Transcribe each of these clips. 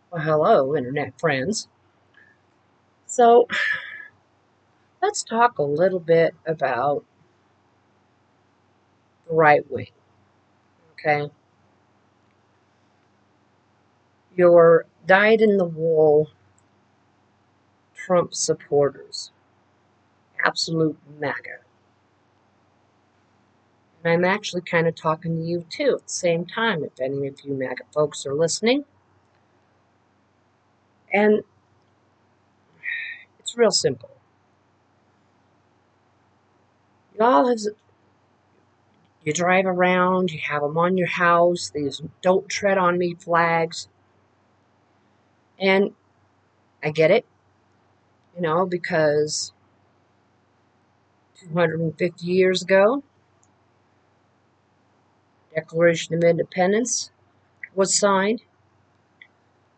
Well, hello, Internet friends. So, let's talk a little bit about the right wing, okay? Your dyed in the wool Trump supporters, absolute MAGA. And I'm actually kind of talking to you too at the same time, if any of you MAGA folks are listening. And it's real simple. Y'all have, you drive around, you have them on your house, these don't tread on me flags. And I get it, because 250 years ago, Declaration of Independence was signed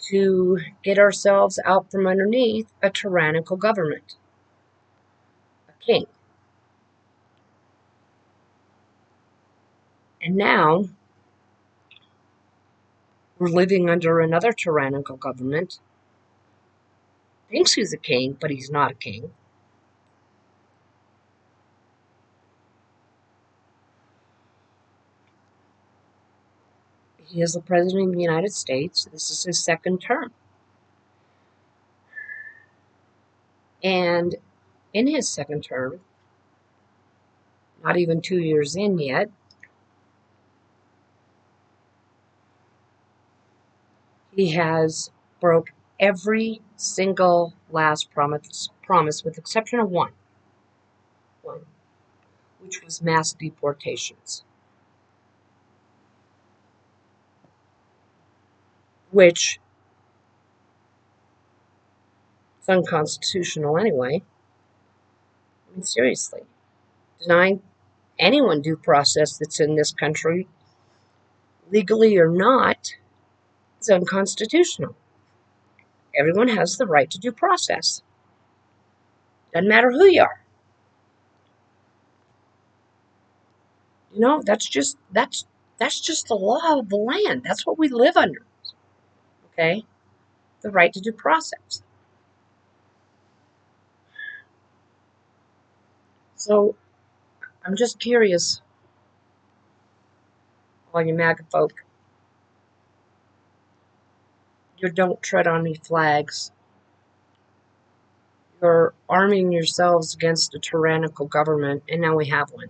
to get ourselves out from underneath a tyrannical government, a king. And now we're living under another tyrannical government. Thinks he's a king, but he's not a king. He is the President of the United States. This is his second term. And in his second term, not even 2 years in yet, he has broke every single last promise with exception of one, which was mass deportations, which is unconstitutional anyway. I mean, seriously, denying anyone due process that's in this country, legally or not, is unconstitutional. Everyone has the right to due process. Doesn't matter who you are. That's just the law of the land. That's what we live under. Okay? The right to due process. So I'm just curious, all you MAGA folk, your don't tread on me flags. You're arming yourselves against a tyrannical government, and now we have one.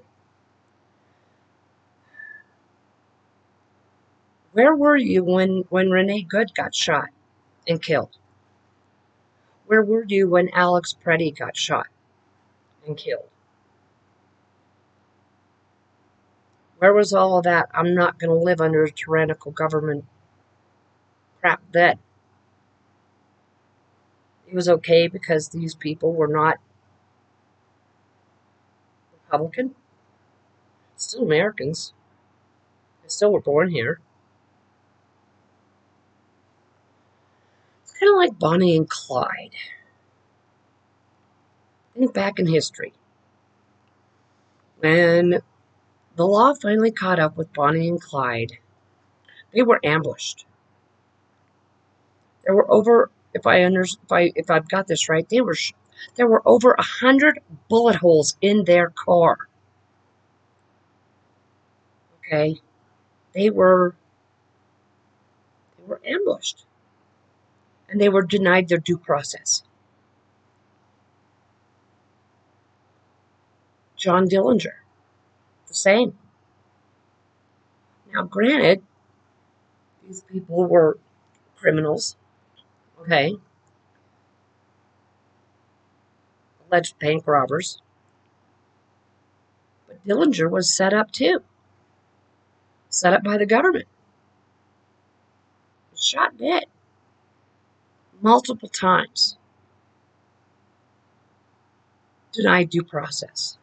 Where were you when Renee Good got shot and killed? Where were you when Alex Preddy got shot and killed? Where was all of that? I'm not going to live under a tyrannical government crap then. It was okay because these people were not Republican, still Americans. They still were born here. It's kind of like Bonnie and Clyde. Think back in history. When the law finally caught up with Bonnie and Clyde, they were ambushed. There were over, if I've got this right, there were over 100 bullet holes in their car. Okay, they were ambushed, and they were denied their due process. John Dillinger, the same. Now, granted, these people were criminals, okay, alleged bank robbers, but Dillinger was set up too, set up by the government, shot dead multiple times, denied due process.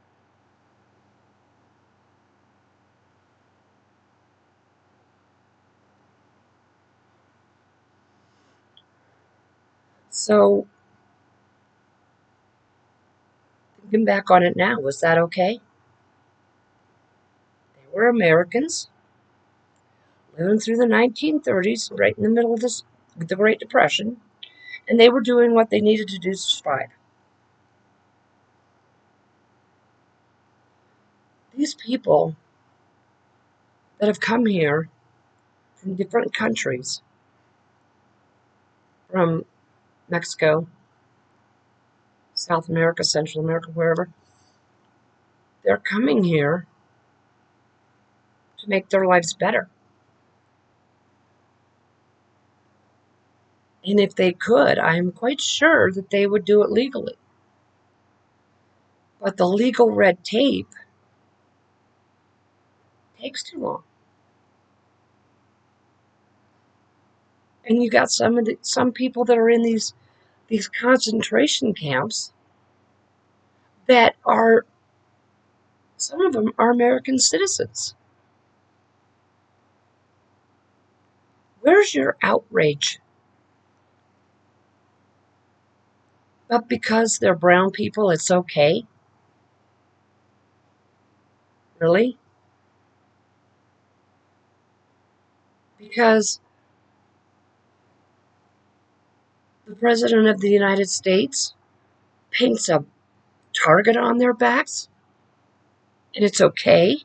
So, thinking back on it now, was that okay? They were Americans living through the 1930s, right in the middle of this with the Great Depression, and they were doing what they needed to do to survive. These people that have come here from different countries, from Mexico, South America, Central America, wherever, they're coming here to make their lives better. And if they could, I'm quite sure that they would do it legally. But the legal red tape takes too long. And you got some people that are in these concentration camps that are, some of them are American citizens. Where's your outrage? But because they're brown people, it's okay? Really? Because the President of the United States paints a target on their backs and it's okay?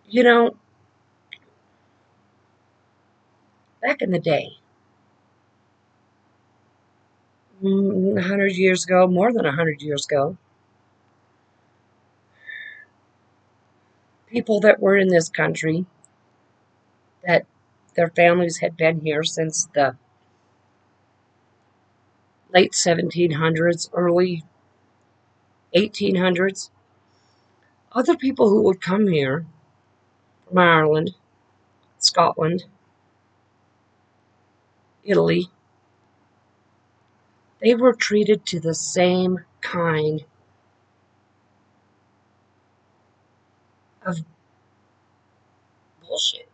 You know, back in the day, 100 years ago, more than 100 years ago, people that were in this country, that their families had been here since the late 1700s, early 1800s, other people who would come here from Ireland, Scotland, Italy, they were treated to the same kind of bullshit.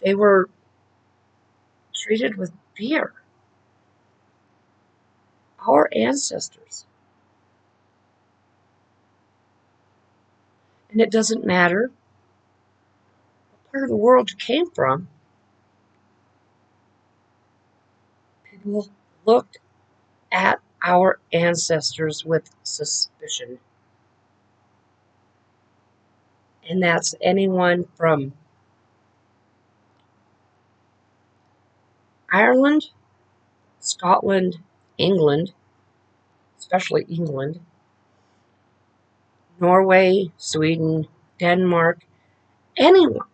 They were treated with fear. Our ancestors. And it doesn't matter what part of the world you came from, people looked at our ancestors with suspicion. And that's anyone from Ireland, Scotland, England, especially England, Norway, Sweden, Denmark, anyone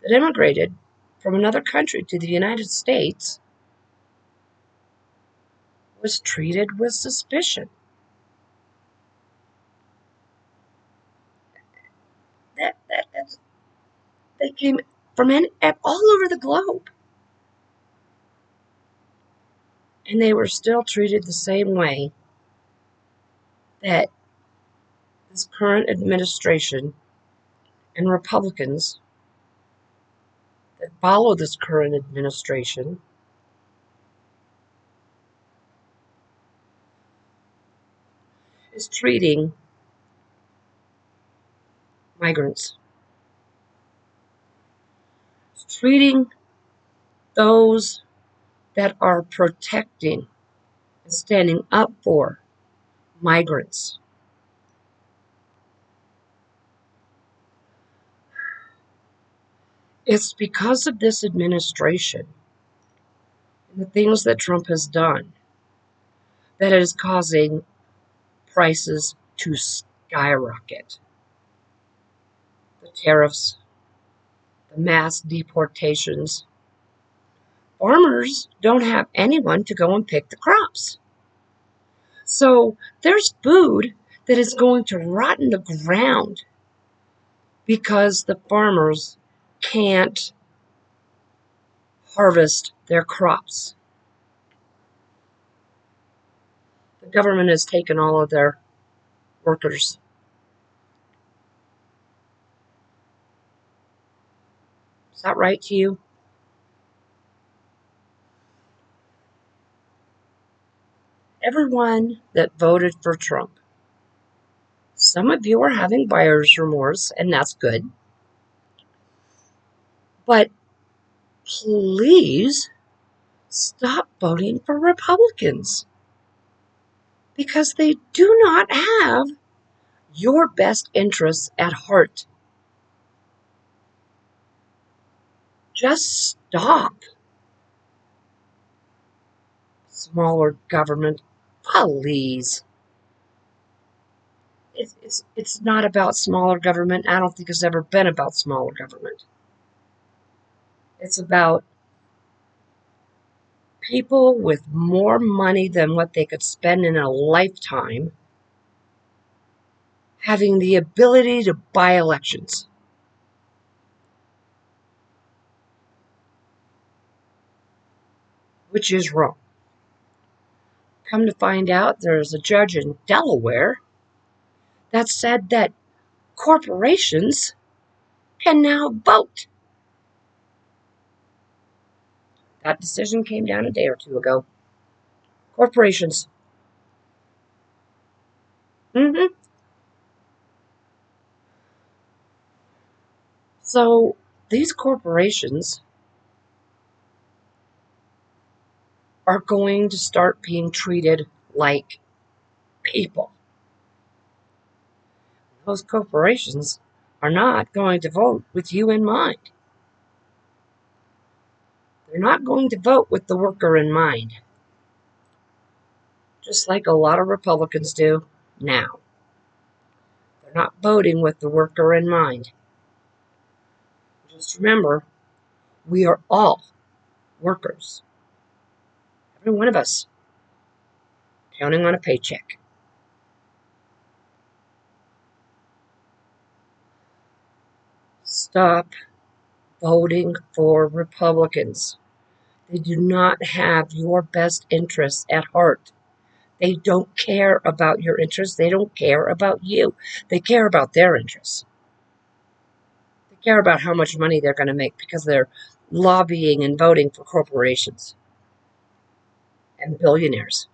that immigrated from another country to the United States was treated with suspicion. That's, they came from all over the globe. And they were still treated the same way that this current administration and Republicans that follow this current administration is treating migrants. It's treating those that are protecting and standing up for migrants. It's because of this administration and the things that Trump has done that it is causing prices to skyrocket. The tariffs, the mass deportations. Farmers don't have anyone to go and pick the crops. So there's food that is going to rot in the ground because the farmers can't harvest their crops. The government has taken all of their workers. Is that right to you? Everyone that voted for Trump Some of you are having buyer's remorse, and that's good. But please stop voting for Republicans because they do not have your best interests at heart. Just stop. Smaller government, please. It's not about smaller government. I don't think it's ever been about smaller government. It's about people with more money than what they could spend in a lifetime having the ability to buy elections. Which is wrong. Come to find out, there's a judge in Delaware that said that corporations can now vote. That decision came down a day or two ago. Corporations. Mm-hmm. So these corporations are going to start being treated like people. Those corporations are not going to vote with you in mind. They're not going to vote with the worker in mind, just like a lot of Republicans do now. They're not voting with the worker in mind. Just remember, we are all workers. Every one of us counting on a paycheck. Stop voting for Republicans. They do not have your best interests at heart. They don't care about your interests. They don't care about you. They care about their interests. They care about how much money they're going to make because they're lobbying and voting for corporations and billionaires.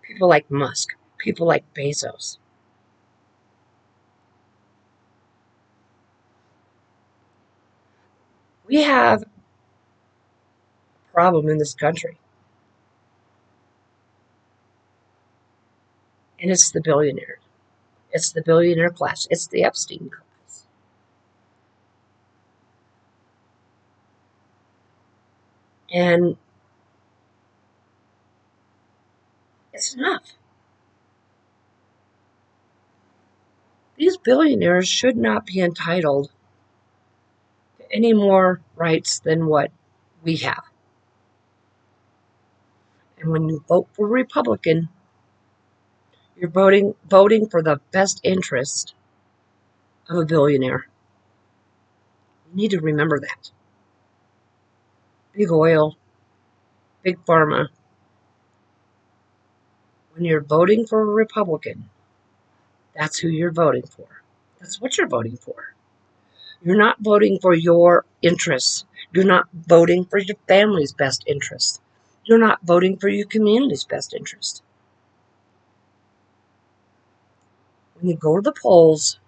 People like Musk, people like Bezos. We have a problem in this country, and it's the billionaire. It's the billionaire class. It's the Epstein class. And it's enough. These billionaires should not be entitled to any more rights than what we have. And when you vote for Republican, you're voting for the best interest of a billionaire. You need to remember that. Big oil, big pharma. When you're voting for a Republican, that's who you're voting for. That's what you're voting for. You're not voting for your interests. You're not voting for your family's best interest. You're not voting for your community's best interest. When you go to the polls,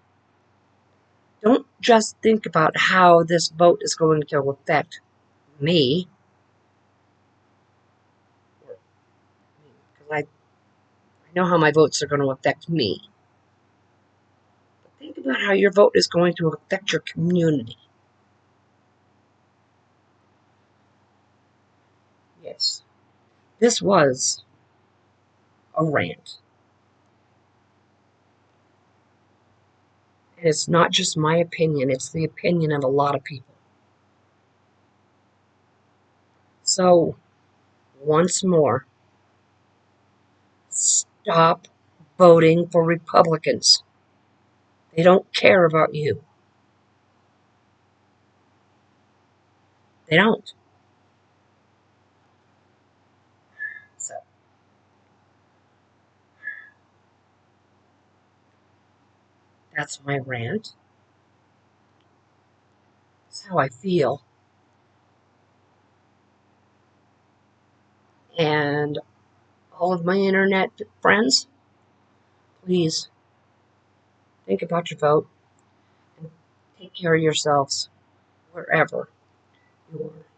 don't just think about how this vote is going to affect me, because I know how my votes are going to affect me. But think about how your vote is going to affect your community. Yes, this was a rant. And it's not just my opinion, it's the opinion of a lot of people. So, once more, stop voting for Republicans. They don't care about you. They don't. So, that's my rant. That's how I feel. And all of my internet friends, please think about your vote and take care of yourselves wherever you are.